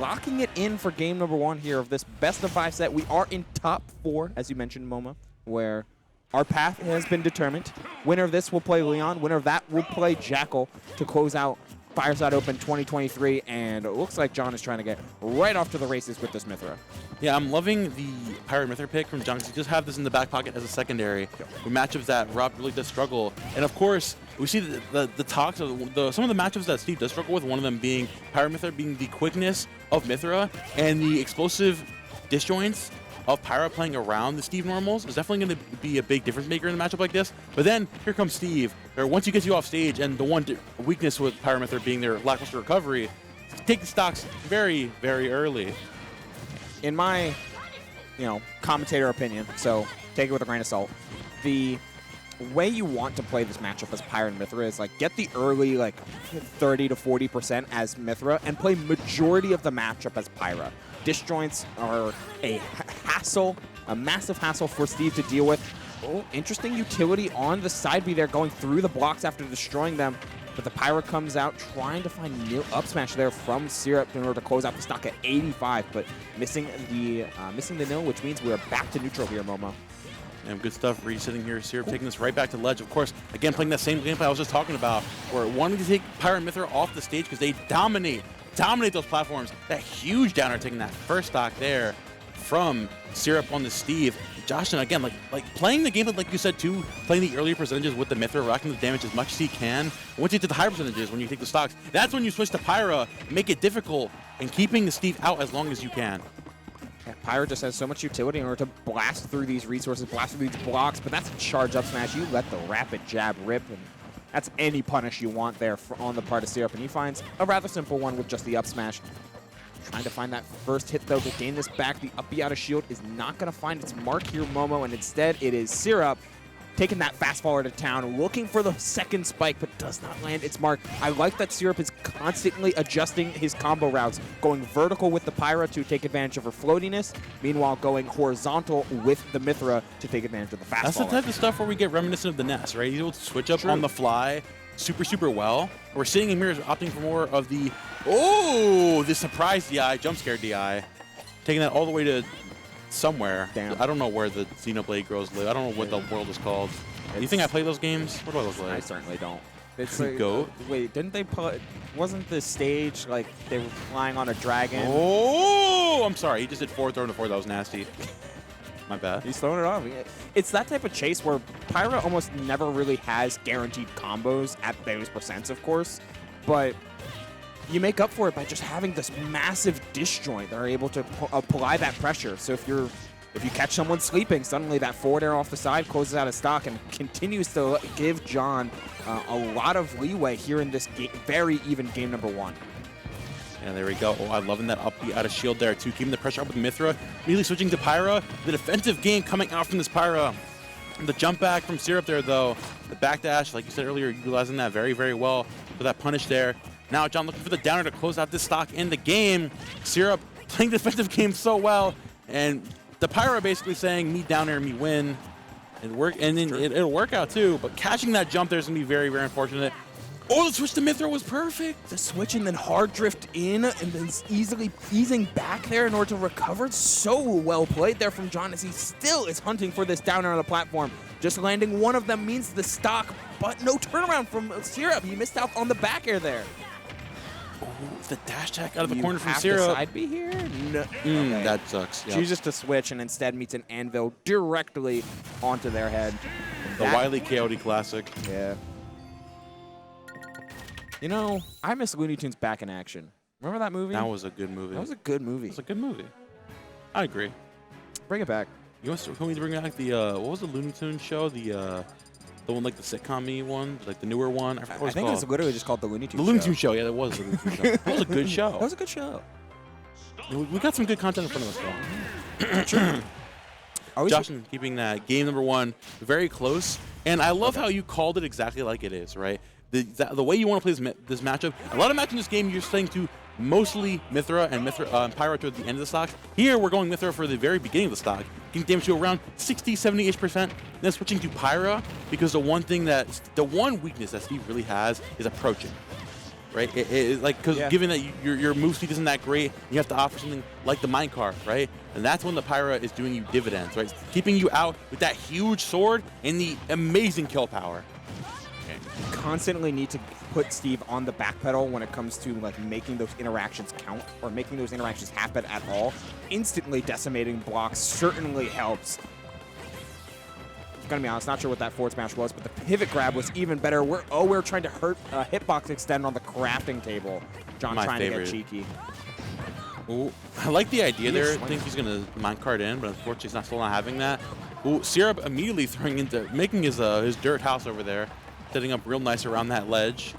locking it in for game number 1 here of this best-of-5 set. We are in top 4, as you mentioned, Momo, where our path has been determined. Winner of this will play Leon. Winner of that will play Jackal to close out Fireside Open 2023, and it looks like John is trying to get right off to the races with this Mythra. Yeah, I'm loving the Pirate Mythra pick from John. You just have this in the back pocket as a secondary. With matchups that Rob really does struggle. And of course, we see the talks of some of the matchups that Steve does struggle with, one of them being Pirate Mythra, being the quickness of Mythra and the explosive disjoints of Pyra playing around the Steve normals is definitely going to be a big difference maker in a matchup like this. But then here comes Steve, or once he gets you off stage, and the one weakness with Pyra Mythra being their lackluster recovery, take the stocks very, very early. In my, commentator opinion, so take it with a grain of salt, the way you want to play this matchup as Pyra and Mythra is get the early 30 to 40% as Mythra and play majority of the matchup as Pyra. Disjoints are a hassle, a massive hassle for Steve to deal with. Oh, interesting utility on the side B there, going through the blocks after destroying them. But the Pyra comes out trying to find nil up smash there from Syrup in order to close out the stock at 85, but missing the nil, which means we're back to neutral here, Momo. And good stuff. Resetting here. Syrup taking this right back to ledge. Of course, again, playing that same gameplay I was just talking about, where wanting to take Pyra and Mythra off the stage because they dominate those platforms. That huge downer taking that first stock there from Syrup on the Steve. Josh, and again, playing the game, like you said too, playing the earlier percentages with the Mythra, rocking the damage as much as he can. Once you get to the higher percentages, when you take the stocks, that's when you switch to Pyra, make it difficult, and keeping the Steve out as long as you can. Yeah, Pyra just has so much utility in order to blast through these resources, blast through these blocks, but that's a charge up smash. You let the rapid jab rip, and that's any punish you want there on the part of Syrup, and he finds a rather simple one with just the up smash. Trying to find that first hit, though, to gain this back. The up B out of shield is not going to find its mark here, Momo, and instead it is Syrup taking that fast forward to town, looking for the second spike, but does not land its mark. I like that Syrup is constantly adjusting his combo routes, going vertical with the Pyra to take advantage of her floatiness, meanwhile going horizontal with the Mythra to take advantage of the fast That's forward. the type of stuff where we get reminiscent of the Ness, right? He's able to switch up on the fly super, super well. We're seeing him here opting for more of the, the surprise DI, jump scare DI, taking that all the way to somewhere. Damn. I don't know where the Xenoblade girls live. I don't know what the world is called. You think I play those games? What do I look like? I certainly don't. It's Goat? Wait, didn't they put? Wasn't the stage they were flying on a dragon? Oh, I'm sorry. He just did forward throw into four. That was nasty. My bad. He's throwing it off. It's that type of chase where Pyra almost never really has guaranteed combos at those percents, of course, but you make up for it by just having this massive disjoint that are able to apply that pressure. So if you catch someone sleeping, suddenly that forward air off the side closes out of stock and continues to give John a lot of leeway here in this very even game number 1. And there we go. Oh, I'm loving that up B out of shield there, too. Keeping the pressure up with Mythra. Immediately switching to Pyra. The defensive game coming out from this Pyra. The jump back from Syrup there, though. The backdash, like you said earlier, utilizing that very, very well for that punish there. Now John looking for the downer to close out this stock in the game. Syrup playing the defensive game so well. And the Pyra basically saying, me downer, me win. It'll work out, too. But catching that jump there is going to be very, very unfortunate. Oh, the switch to Mythra was perfect. The switch and then hard drift in and then easily easing back there in order to recover. So well played there from John as he still is hunting for this downer on the platform. Just landing one of them means the stock, but no turnaround from Syrup. He missed out on the back air there. Oh, the dash attack out of the corner from Syrup. You have to side B here? No. Okay. That sucks. Yep. Chooses to switch and instead meets an anvil directly onto their head. The Wily Coyote classic. Yeah. You know, I miss Looney Tunes Back in Action. Remember that movie? That was a good movie. That was a good movie. It was a good movie. I agree. Bring it back. You want me to bring back the, what was the Looney Tunes show? The one like the sitcom-y one? Like the newer one? I forgot what it's think called. it's literally just called the Looney Tunes The Looney Tunes show. Yeah, that was the Looney Tunes show. That was a good show. That was a good show. We got some good content in front of us, though. Josh, keeping that game number 1 very close. And I love how you called it exactly like it is, right? The way you want to play this matchup, a lot of matches in this game, you're saying to mostly Mythra and Pyra toward the end of the stock. Here, we're going Mythra for the very beginning of the stock, getting damage to around 60, 70-ish%, then switching to Pyra because the one weakness that Steve really has is approaching. right? Because given that your move speed isn't that great, you have to offer something like the minecart, right? And that's when the Pyra is doing you dividends, right? Keeping you out with that huge sword and the amazing kill power. You constantly need to put Steve on the back pedal when it comes to like making those interactions count or making those interactions happen at all. Instantly decimating blocks certainly helps. Gonna be honest, not sure what that forward smash was, but the pivot grab was even better. We're trying to hurt hitbox extend on the crafting table. John trying to get cheeky. Ooh, I like the idea there. I think he's gonna minecart in, but unfortunately he's still not having that. Ooh, Syrup immediately making his dirt house over there, setting up real nice around that ledge.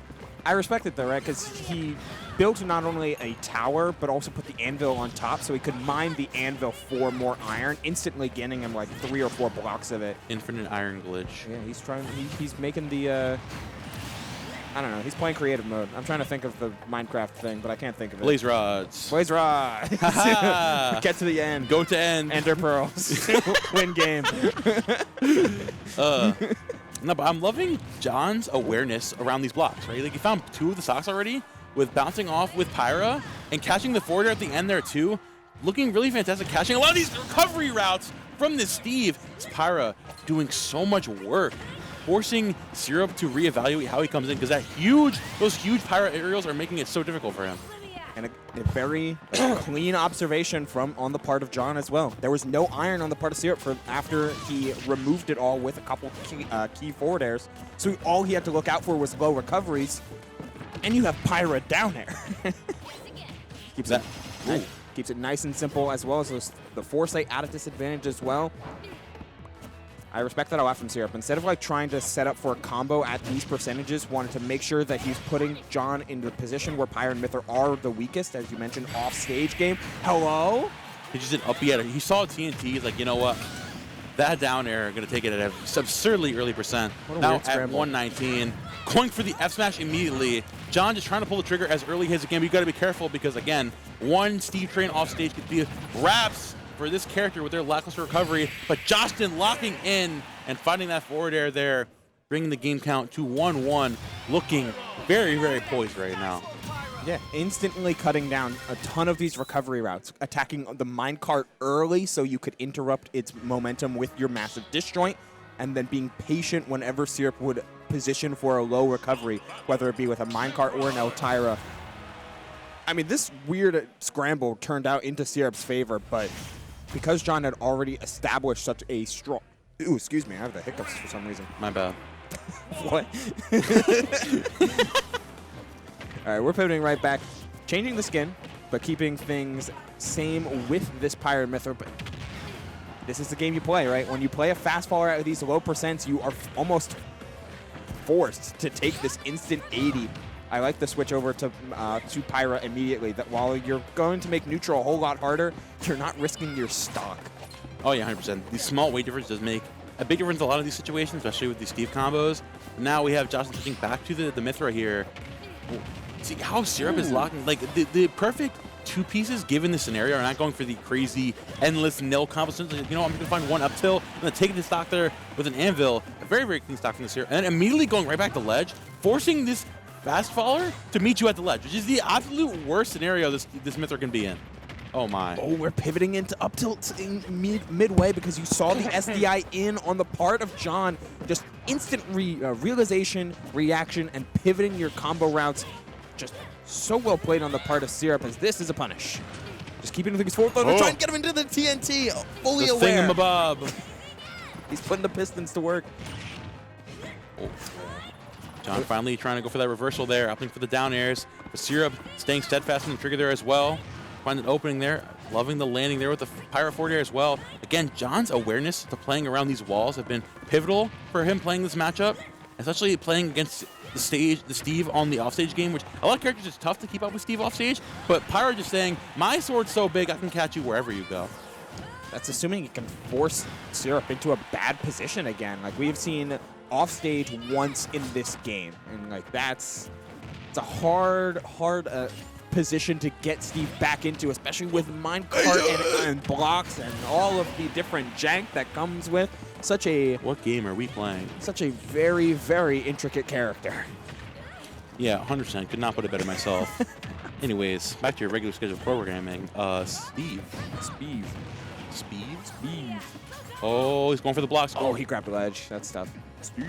I respect it though, right? Because he built not only a tower, but also put the anvil on top so he could mine the anvil for more iron, instantly getting him like 3 or 4 blocks of it. Infinite iron glitch. Yeah, he's trying, he's making the, I don't know, he's playing creative mode. I'm trying to think of the Minecraft thing, but I can't think of it. Blaze rods. Blaze rods. Get to the end. Go to end. Ender pearls. Win game. No, but I'm loving John's awareness around these blocks, right? Like he found 2 of the stocks already with bouncing off with Pyra and catching the forwarder at the end there too. Looking really fantastic, catching a lot of these recovery routes from this Steve. It's Pyra doing so much work, forcing Syrup to reevaluate how he comes in because those huge Pyra aerials are making it so difficult for him. And a very clean observation on the part of John as well. There was no iron on the part of Syrup after he removed it all with a couple key forward airs. So all he had to look out for was low recoveries. And you have Pyra down there. Keeps it nice and simple, as well as the foresight at a disadvantage as well. I respect that a lot from Syrup. Instead of like trying to set up for a combo at these percentages, wanted to make sure that he's putting John into the position where Pyra and Mythra are the weakest, as you mentioned, off stage game. Hello? He just did up B at it. He saw TNT. He's like, you know what? That down air, going to take it at an absurdly early percent. Now at 119, going for the F smash immediately. John just trying to pull the trigger as early as he can, but you got to be careful because again, one Steve train off stage could be wraps for this character with their lackluster recovery, but Justin locking in and finding that forward air there, bringing the game count to 1-1, looking very, very poised right now. Yeah, instantly cutting down a ton of these recovery routes, attacking the minecart early so you could interrupt its momentum with your massive disjoint, and then being patient whenever Syrup would position for a low recovery, whether it be with a minecart or an Eltyra. I mean, this weird scramble turned out into Syrup's favor, but because John had already established such a strong... Ooh, excuse me, I have the hiccups for some reason. My bad. What? All right, we're pivoting right back, changing the skin, but keeping things same with this Pyra Mythra. But this is the game you play, right? When you play a fast faller at these low percents, you are almost forced to take this instant 80. I like the switch over to Pyra immediately, that while you're going to make neutral a whole lot harder, you're not risking your stock. Oh yeah, 100%. The small weight difference does make a big difference in a lot of these situations, especially with these Steve combos. Now we have Jocelyn switching back to the Mythra here. See how Syrup is locking, like the perfect 2 pieces given the scenario are not going for the crazy endless nil combos. You know, I'm going to find one up tilt, I'm going to take the stock there with an anvil. A very, very clean stock from the Syrup. And then immediately going right back to ledge, forcing this fast faller to meet you at the ledge, which is the absolute worst scenario this Mythra can be in. Oh my. Oh, we're pivoting into up tilt in midway because you saw the SDI in on the part of John. Just instant realization, reaction, and pivoting your combo routes. Just so well played on the part of Syrup, as this is a punish. Just keeping things forward, try and get him into the TNT, fully aware. Thingamabob. He's putting the pistons to work. Oh. John finally trying to go for that reversal there, opting for the down airs. But Syrup staying steadfast on the trigger there as well. Find an opening there. Loving the landing there with the Pyra forward air as well. Again, John's awareness to playing around these walls have been pivotal for him playing this matchup, especially playing against the Steve on the offstage game, which a lot of characters it's tough to keep up with Steve offstage, but Pyra just saying, my sword's so big I can catch you wherever you go. That's assuming it can force Syrup into a bad position again. Like we've seen offstage once in this game, and like it's a hard position to get Steve back into, especially with minecart and blocks and all of the different jank that comes with such a... What game are we playing? Such a very, very intricate character. Yeah, 100%. Could not put it better myself. Anyways, back to your regular scheduled programming. Steve. Speed. Oh, he's going for the blocks. Oh, he grabbed the ledge. That's tough. Steve.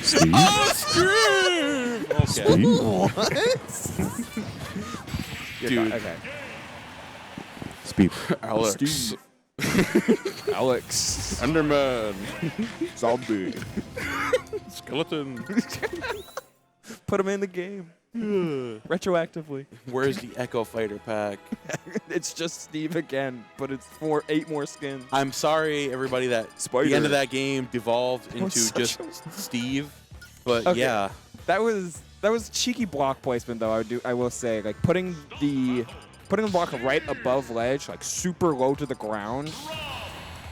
Steve? Oh, Steve! Okay. Steve? Dude. Okay. Speed. Alex. Steve. Alex. Enderman. Zombie. Skeleton. Put him in the game. Retroactively. Where's the Echo Fighter pack? It's just Steve again, but it's 8 more skins. I'm sorry, everybody, that Spider. the end of that game devolved was into such just Steve. But Okay. yeah, That was cheeky block placement though. I will say, like putting the block right above ledge, like super low to the ground,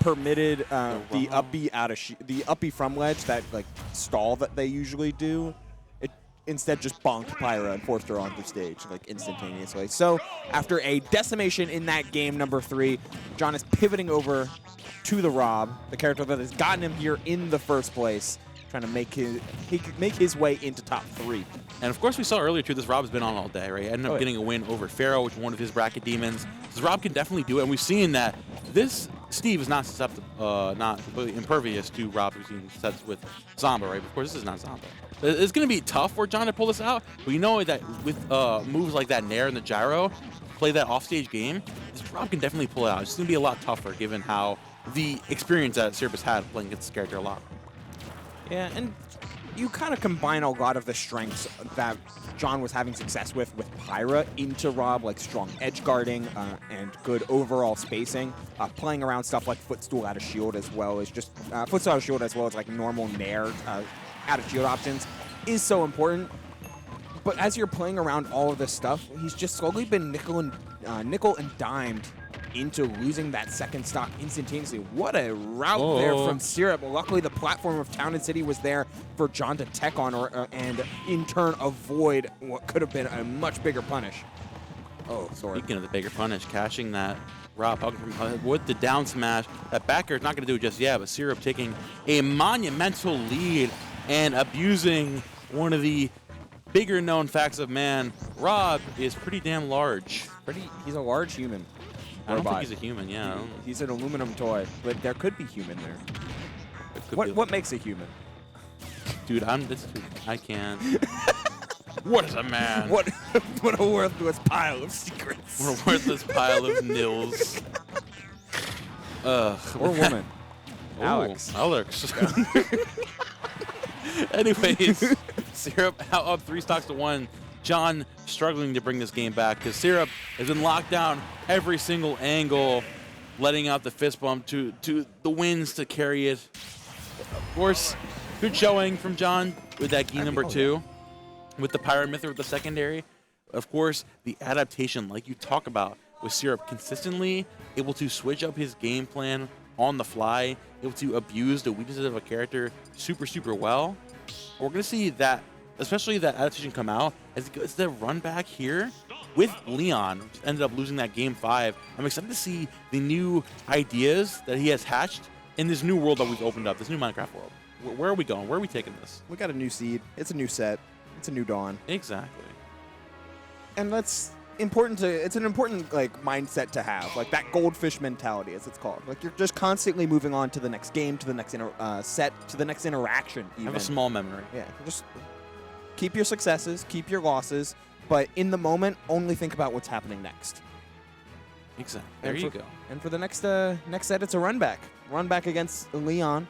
permitted the uppy from ledge, that like stall that they usually do. It instead just bonked Pyra and forced her onto stage like instantaneously. So after a decimation in that game number 3, John is pivoting over to the Rob, the character that has gotten him here in the first place, trying to make his way into top 3. and of course we saw earlier too, this Rob's been on all day, right? Ended up Oh, yeah. getting a win over Pharaoh, which is one of his bracket demons. This Rob can definitely do it, and we've seen that this Steve is not susceptible, not completely impervious to Rob. We've seen sets with Zomba, right? Of course, this is not Zomba. It's going to be tough for John to pull this out, but you know that with moves like that Nair and the Gyro, play that offstage game, this Rob can definitely pull it out. It's just going to be a lot tougher given how the experience that Syrup has had playing against this character a lot. Yeah, and you kind of combine a lot of the strengths that John was having success with Pyra into Rob, like strong edge guarding and good overall spacing, playing around stuff like footstool out of shield as well as just footstool out of shield as well as like normal Nair out of shield options is so important. But as you're playing around all of this stuff, he's just slowly been nickel and dimed into losing that second stock instantaneously. What a route there from Syrup. Luckily, the platform of Town and City was there for John to tech on and in turn avoid what could have been a much bigger punish. Oh, sorry. Speaking of the bigger punish, cashing that Rob with the down smash. That backer is not going to do it just yet, but Syrup taking a monumental lead and abusing one of the bigger known facts of man. Rob is pretty damn large. He's a large human. I don't think he's a human, yeah. He's an aluminum toy, but there could be human there. What makes a human? Dude, I can't. What is a man? What a worthless pile of secrets. What a worthless pile of nils. Or woman. Ooh, Alex. Alex. Anyways, Syrup out up 3 stocks to 1. John struggling to bring this game back because Syrup has been locked down every single angle, letting out the fist bump to the wins to carry it. Of course, good showing from John with that key number 2, with the Pyra Myther with the secondary. Of course, the adaptation, like you talk about, with Syrup consistently able to switch up his game plan on the fly, able to abuse the weaknesses of a character super, super well. We're going to see that, especially that adaptation come out as it's the run back here with Leon, which ended up losing that game 5. I'm excited to see the new ideas that he has hatched in this new world that we've opened up, this new Minecraft world. Where are we going? Where are we taking this? We got a new seed. It's a new set. It's a new dawn. Exactly. And it's an important like mindset to have, like that goldfish mentality, as it's called. Like you're just constantly moving on to the next game, to the next set, to the next interaction. Even. Have a small memory. Yeah, just keep your successes, keep your losses, but in the moment, only think about what's happening next. Exactly. There you go. And for the next set, it's a run back. Run back against Leon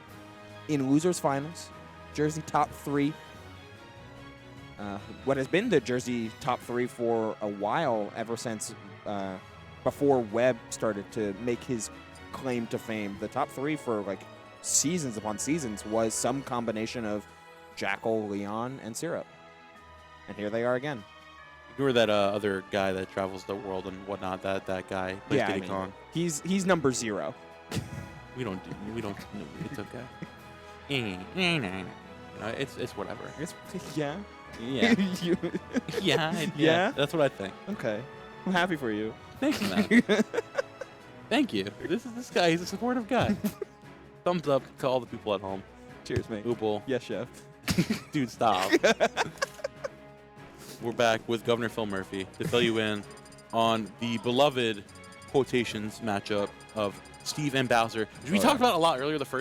in losers finals, Jersey top 3. What has been the Jersey top 3 for a while, ever since before Webb started to make his claim to fame. The top 3 for like seasons upon seasons was some combination of Jackal, Leon, and Syrup. And here they are again. Ignore that other guy that travels the world and whatnot. That guy plays Yeah, Diddy Kong. he's number 0. We don't. It's okay. It's whatever. Yeah. Yeah. You- Yeah. That's what I think. okay. I'm happy for you. Thank you, man. Thank you. This guy. He's a supportive guy. Thumbs up to all the people at home. Cheers, mate. Oopal. Yes, chef. Dude, stop. We're back with Governor Phil Murphy to fill you in on the beloved quotations matchup of Steve and Bowser, which we talked about a lot earlier the first